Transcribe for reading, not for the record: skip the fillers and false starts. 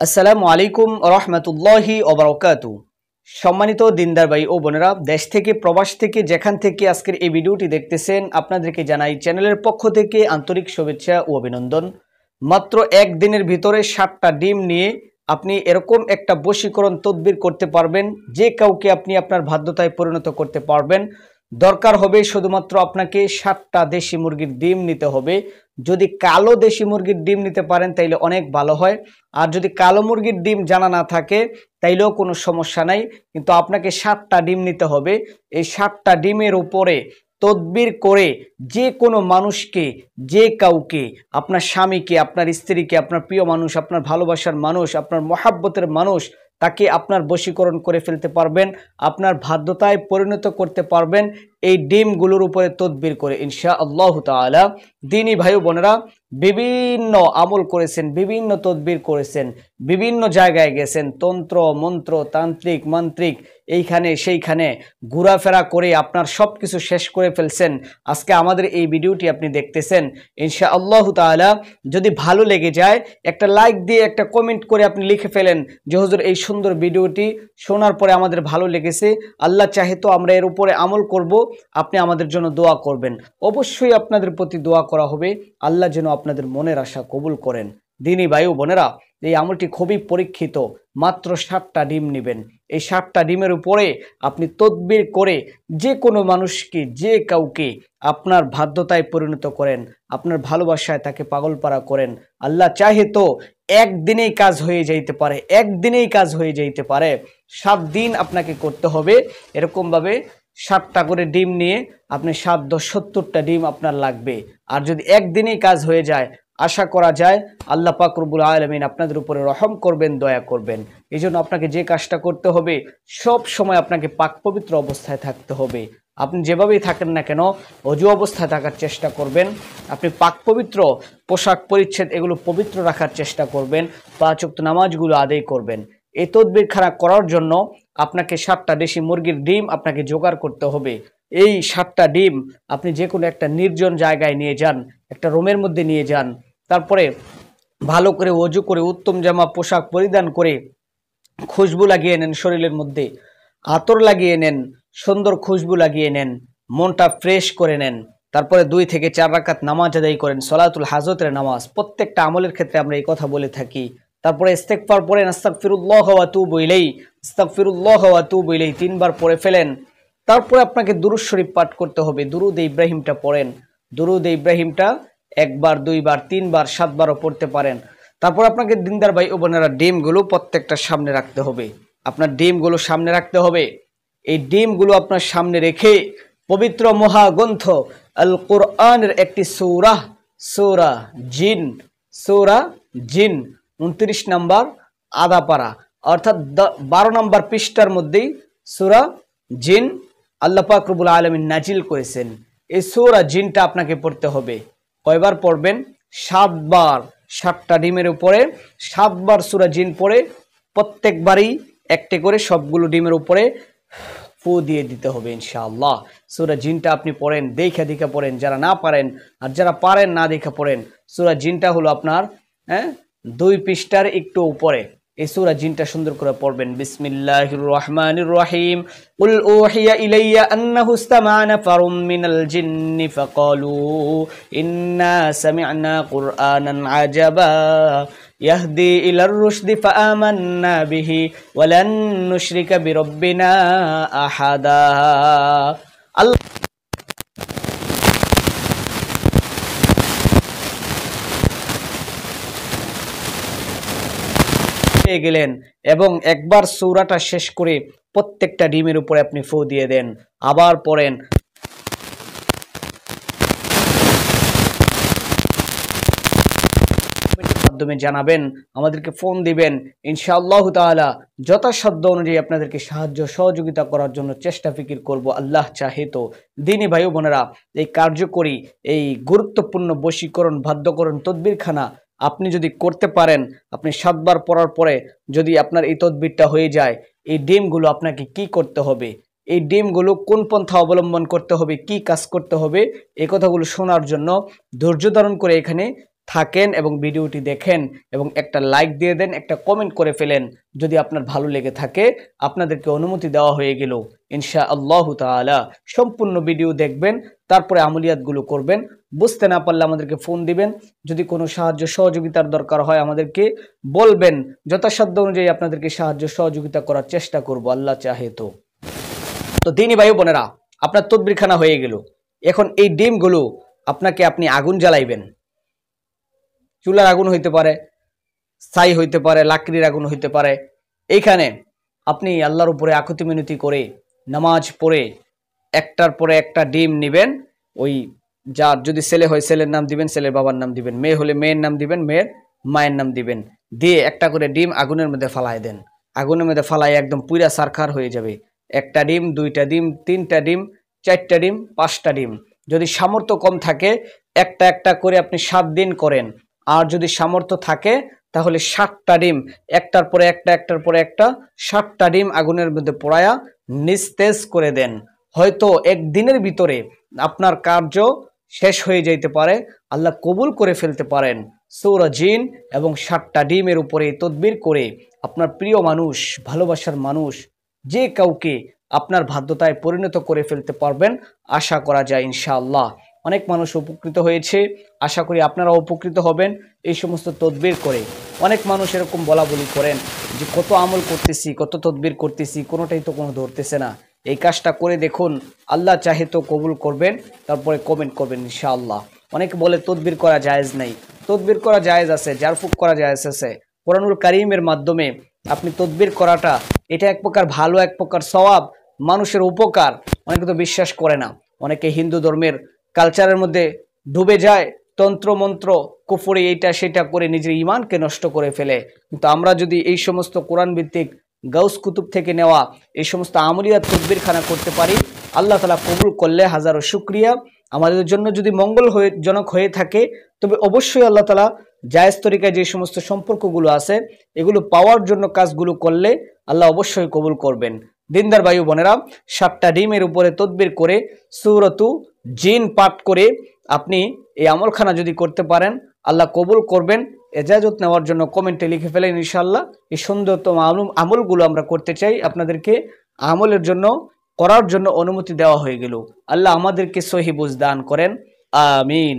আসসালামু আলাইকুম রহমতুল্লাহি ওবারাকাতু। সম্মানিত দিনদার ভাই ও বোনেরা, দেশ থেকে প্রবাস থেকে যেখান থেকে আজকের এই ভিডিওটি দেখতেছেন, আপনাদেরকে জানাই চ্যানেলের পক্ষ থেকে আন্তরিক শুভেচ্ছা ও অভিনন্দন। মাত্র একদিনের ভিতরে 7টা ডিম নিয়ে আপনি এরকম একটা বশীকরণ তদবির করতে পারবেন, যে কাউকে আপনি আপনার বাধ্যতায় পরিণত করতে পারবেন। দরকার হবে শুধুমাত্র আপনাকে 7টা দেশি মুরগির ডিম নিতে হবে। যদি কালো দেশি মুরগির ডিম নিতে পারেন তাইলে অনেক ভালো হয়, আর যদি কালো মুরগির ডিম জানা না থাকে তাইলেও কোনো সমস্যা নাই, কিন্তু আপনাকে 7টা ডিম নিতে হবে। এই 7টা ডিমের উপরে তদবির করে যে কোনো মানুষকে, যে কাউকে, আপনার স্বামীকে, আপনার স্ত্রীকে, আপনার প্রিয় মানুষ, আপনার ভালোবাসার মানুষ, আপনার মহাব্বতের মানুষ, তাকে আপনার বশীকরণ করে ফেলতে পারবেন, আপনার বাধ্যতায় পরিণত করতে পারবেন এই ডিমগুলোর উপরে তদবির করে ইনশাআল্লাহ তাআলা। দিনী ভাই বোনেরা, বিভিন্ন আমল করেছেন, বিভিন্ন তদবির করেছেন, বিভিন্ন জায়গায় গেছেন, তন্ত্র মন্ত্র তান্ত্রিক মান্ত্রিক এইখানে সেইখানে ঘোরাফেরা করে আপনার সব কিছু শেষ করে ফেলছেন। আজকে আমাদের এই ভিডিওটি আপনি দেখতেছেন, ইনশাআল্লাহ তাআলা যদি ভালো লেগে যায় একটা লাইক দিয়ে একটা কমেন্ট করে আপনি লিখে ফেলেন যে হুজুর এই সুন্দর ভিডিওটি শোনার পরে আমাদের ভালো লেগেছে, আল্লাহ চাহে তো আমরা এর উপরে আমল করব, আপনি আমাদের জন্য দোয়া করবেন। অবশ্যই আপনাদের প্রতি দোয়া করা হবে, আল্লাহ যেন আপনাদের মনের আশা কবুল করেন। দিনী ভাই ও বোনেরা, এই আমলটি খুবই পরীক্ষিত। মাত্র 7টা ডিম নেবেন। এই 7টা ডিমের উপরে আপনি তদবির করে যে কোনো মানুষকে, যে কাউকে আপনার বাধ্যতায় পরিণত করেন, আপনার ভালোবাসায় তাকে পাগলপাড়া করেন। আল্লাহ চাহে তো একদিনেই কাজ হয়ে যাইতে পারে, একদিনেই কাজ হয়ে যাইতে পারে। 7 দিন আপনাকে করতে হবে। এরকমভাবে 7টা করে ডিম নিয়ে আপনি 7 × 10 = 70টা ডিম আপনার লাগবে। আর যদি একদিনেই কাজ হয়ে যায়, আশা করা যায় আল্লাহ পাক রব্বুল আলামিন আপনাদের উপরে রহম করবেন, দয়া করবেন। এই জন্য আপনাকে যে কাজটা করতে হবে, সব সময় আপনাকে পাক পবিত্র অবস্থায় থাকতে হবে। আপনি যেভাবেই থাকেন না কেন, অজু অবস্থায় থাকার চেষ্টা করবেন। আপনি পাক পবিত্র পোশাক পরিচ্ছদ এগুলো পবিত্র রাখার চেষ্টা করবেন। 5 ওয়াক্ত নামাজগুলো আদায় করবেন। এই তদবিরখানা করার জন্য আপনাকে 7টা দেশি মুরগির ডিম আপনাকে জোগাড় করতে হবে। এই 7টা ডিম আপনি যে কোনো একটা নির্জন জায়গায় নিয়ে যান, একটা রুমের মধ্যে নিয়ে যান। তারপরে ভালো করে ওযু করে উত্তম জামা পোশাক পরিধান করে খুশবু লাগিয়ে নেন, শরীরের মধ্যে আতর লাগিয়ে নেন, সুন্দর খুশবু লাগিয়ে নেন, মনটা ফ্রেশ করে নেন। তারপরে 2 থেকে 4 রাকাত নামাজ আদায় করেন, সলাতুল হাজতের নামাজ। প্রত্যেকটা আমলের ক্ষেত্রে আমরা এই কথা বলে থাকি। তারপরে ইস্তেগফার পড়েন, আস্তাগফিরুল্লাহ ওয়া আতুবু ইলাইহি, আস্তাগফিরুল্লাহ ওয়া আতুবু ইলাইহি 3 বার পড়ে ফেলেন। তারপরে আপনাকে দুরূদ শরীফ পাঠ করতে হবে। দুরূদ ইব্রাহিমটা পড়েন। দুরূদ ইব্রাহিমটা 1 বার 2 বার 3 বার 7 বারও পড়তে পারেন। তারপর আপনাকে দিনদার ভাই ও বোনেরা, ডিমগুলো প্রত্যেকটা সামনে রাখতে হবে। আপনার ডিমগুলো সামনে রাখতে হবে। এই ডিমগুলো আপনার সামনে রেখে পবিত্র মহাগ্রন্থ আল কোরআনের একটি সূরা জিন 29 নম্বর আদাপারা, অর্থাৎ 12 নম্বর পৃষ্ঠার মধ্যেই সূরা জিন আল্লাহ পাক রব্বুল আলামিন নাজিল করেছেন। এই সূরা জিনটা আপনাকে পড়তে হবে। কয়বার পড়বেন? 7 বার। 7টা ডিমের উপরে 7 বার সূরা জিন পড়ে প্রত্যেকবারই একটি করে সবগুলো ডিমের উপরে ফু দিয়ে দিতে হবে ইনশাআল্লাহ। সূরা জিনটা আপনি পড়েন, দেখা পড়েন, যারা না পারেন, আর যারা পারেন না দেখা পড়েন। সূরা জিনটা হলো আপনার 2 পৃষ্ঠার একটু উপরে। এই সূরা জিনটা সুন্দর করে পড়বেন। বিসমিল্লাহির রহমানির রহিম। কুল উহিয়া ইলাইয়া আন্নাহু ইসতামা'a নাফারুম মিনাল জিন্নি ফাকালু ইন্না সামি'না কুরআনান আজাবা ইয়াহদি ইলার রুশদি ফাআমান্না বিহি ওয়ালান নুশরিকা বিরাব্বিনা আহাদা। আল্লাহ গেলেন এবং একবার সূরাটা শেষ করে প্রত্যেকটা ডিমের উপরে আপনি ফু দিয়ে দেন, আবার পড়েন। মাধ্যমে জানাবেন, আমাদেরকে ফোন দিবেন, ইনশাআল্লাহ তাআলা যথাসাধ্য অনুযায়ী আপনাদেরকে সাহায্য সহযোগিতা করার জন্য চেষ্টা ফিকির করব, আল্লাহ চাহে তো। দিনী ভাই বোনেরা, এই কার্যকরী এই গুরুত্বপূর্ণ বশীকরণ বাধ্যকরণ তদবিরখানা আপনি যদি করতে পারেন, আপনি 7 বার পড়ার পরে যদি আপনার এই তদবিরটা হয়ে যায়, এই ডিমগুলো আপনাকে কি করতে হবে, এই ডিমগুলো কোন পন্থা অবলম্বন করতে হবে, কি কাজ করতে হবে, এই কথাগুলো শোনার জন্য ধৈর্য ধারণ করে এখানে থাকেন এবং ভিডিওটি দেখেন এবং একটা লাইক দিয়ে দেন, একটা কমেন্ট করে ফেলেন যদি আপনার ভালো লেগে থাকে। আপনাদেরকে অনুমতি দেওয়া হয়ে গেল ইনশাআল্লাহু তাআলা সম্পূর্ণ ভিডিও দেখবেন, তারপরে আমলিয়াতগুলো করবেন। বুঝতে না পারলে আমাদেরকে ফোন দিবেন, যদি কোনো সাহায্য সহযোগিতার দরকার হয় আমাদেরকে বলবেন, যথাসাধ্য অনুযায়ী আপনাদেরকে সাহায্য সহযোগিতা করার চেষ্টা করব আল্লাহ চাহে তো। তো দিনী ভাই বোনেরা, আপনার তদবিরখানা হয়ে গেল। এখন এই ডিমগুলো আপনি আগুন জ্বালাইবেন। চুলার আগুন হইতে পারে, ছাই হইতে পারে, লাকড়ির আগুন হইতে পারে। এইখানে আপনি আল্লাহর উপরে আকুতি মিনতি করে নামাজ পড়ে একটার পরে একটা ডিম নেবেন। ওই যার যদি ছেলে হয় ছেলের নাম দিবেন, ছেলের বাবার নাম দিবেন, মেয়ে হলে মেয়ের নাম দিবেন, মেয়ের মায়ের নাম দিবেন, দিয়ে একটা করে ডিম আগুনের মধ্যে ফালাই দেন। আগুনের মধ্যে ফালাই একদম পুরা সারখার হয়ে যাবে। একটা ডিম, দুইটা ডিম, তিনটা ডিম, চারটা ডিম, পাঁচটা ডিম। যদি সামর্থ্য কম থাকে একটা একটা করে আপনি 7 দিন করেন। আর যদি সামর্থ্য থাকে তাহলে 7টা ডিম, একটার পরে একটা, একটার পরে একটা, 7টা ডিম আগুনের মধ্যে পোড়ায়া নিস্তেজ করে দেন। হয়তো একদিনের ভিতরে আপনার কার্য শেষ হয়ে যাইতে পারে, আল্লাহ কবুল করে ফেলতে পারেন। সূরা জিন এবং 7টা ডিমের উপরে তদবির করে আপনার প্রিয় মানুষ, ভালোবাসার মানুষ, যে কাউকে আপনার বাধ্যতায় পরিণত করে ফেলতে পারবেন আশা করা যায় ইনশাআল্লাহ। অনেক মানুষ উপকৃত হয়েছে, আশা করি আপনারাও উপকৃত হবেন এই সমস্ত তদবির করে। অনেক মানুষ এরকম বলা বলি করেন যে কত আমল করতেছি, কত তদবির করতেছি, কোনোটাই তো কোনো ধরতেছে না। এই কাজটা করে দেখুন, আল্লাহ চাহে তো কবুল করবেন, তারপরে কমেন্ট করবেন ইনশাআল্লাহ। অনেকে বলে তদবির করা জায়েজ নাই। তদবির করা জায়েজ আছে, জারফুক করা জায়েজ আছে। কোরআনুল কারীমের মাধ্যমে আপনি তদবির করাটা এটা এক প্রকার ভালো, এক প্রকার সওয়াব, মানুষের উপকার। অনেকে তো বিশ্বাস করে না, অনেকে হিন্দু ধর্মের কালচারের মধ্যে ডুবে যায়, তন্ত্র মন্ত্র কুফরি এইটা সেটা করে নিজের ইমানকে নষ্ট করে ফেলে। কিন্তু আমরা যদি এই সমস্ত কোরআন ভিত্তিক গাউস কুতুব থেকে নেওয়া এই সমস্ত আমলিয়াত তদবিরখানা করতে পারি, আল্লাহ তাআলা কবুল করলে হাজারো শুকরিয়া। আমাদের জন্য যদি জনক হয়ে থাকে তবে অবশ্যই আল্লাহ তাআলা জায়েজ তরিকায় যে সমস্ত সম্পর্কগুলো আছে এগুলো পাওয়ার জন্য কাজগুলো করলে আল্লাহ অবশ্যই কবুল করবেন। দিনদার ভাই বোনেরা, 7টা ডিমের উপরে তদবির করে সূরাতু জিন পাঠ করে আপনি এই আমলখানা যদি করতে পারেন আল্লাহ কবুল করবেন। এজাজত নেওয়ার জন্য কমেন্টে লিখে ফেলেন ইনশাআল্লাহ। এই সুন্দরতম আমলগুলো আমরা করতে চাই, আপনাদেরকে আমলের জন্য করার জন্য অনুমতি দেওয়া হয়ে গেল। আল্লাহ আমাদেরকে সহি বুঝ দান করেন, আমিন।